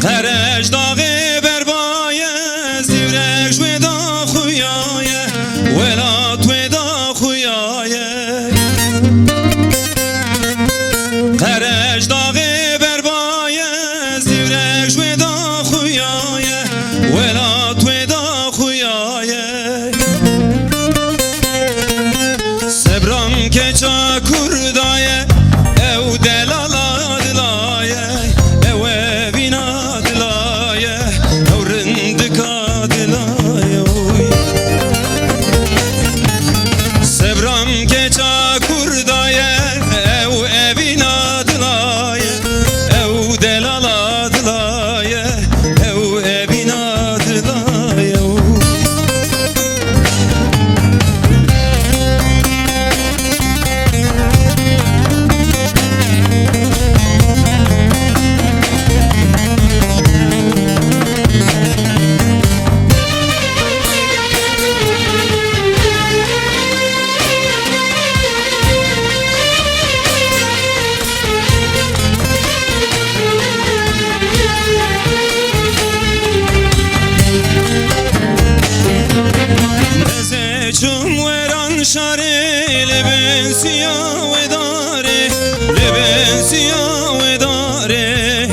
قرش داغ بربایه زیرش ودا خویایه ولات ودا خویایه قرش داغ بربایه زیرش ودا خویایه ولات ودا خویایه سبرم که چا کردایه او دلالا دلایه او بینا دلایه او رندکا دلایه سبرم که چا کردایه او بینا دلایه او دلالا دلایه او بینا دلایه شاری لبن سیاه و داره لبن سیاه و داره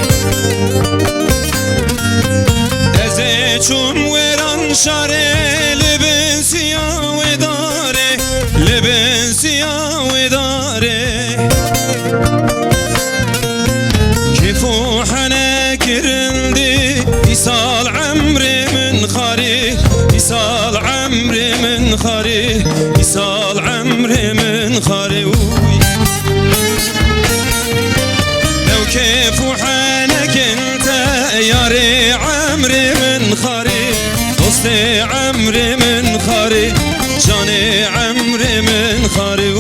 از چون وران شاری لبن سیاه و داره لبن سیاه و داره کیفو حنا کرندی ایسال عمر من خاری ایسال عمر من خاری ایسال عمر من خاری لو كيف وحنك انت يا ري عمري من خاري قصدي عمري من خاري جاني عمري من خاري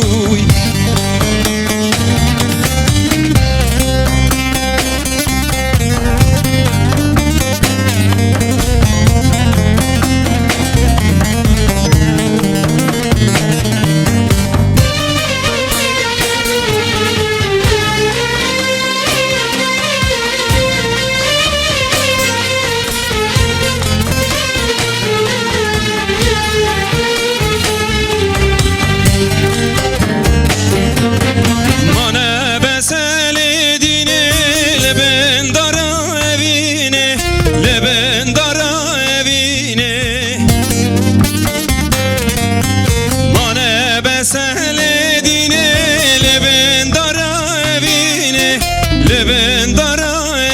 لبن دارا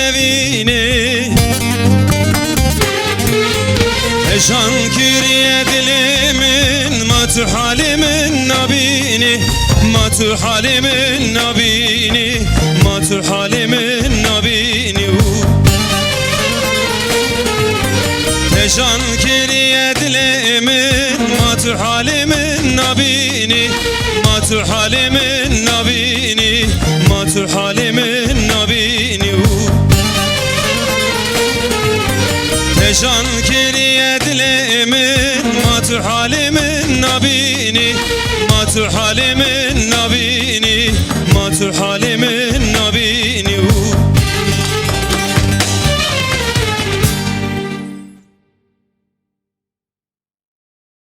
evine Eşan kiriye dilimin Matü halimin nabini Matü halimin nabini Matü halimin nabini Eşan kiriye dilimin Matü halimin nabini Matü halimin nabini Matü halimin nabini Teşan kiriye dilimin Matü halimin nabini Matü halimin nabini Matü halimin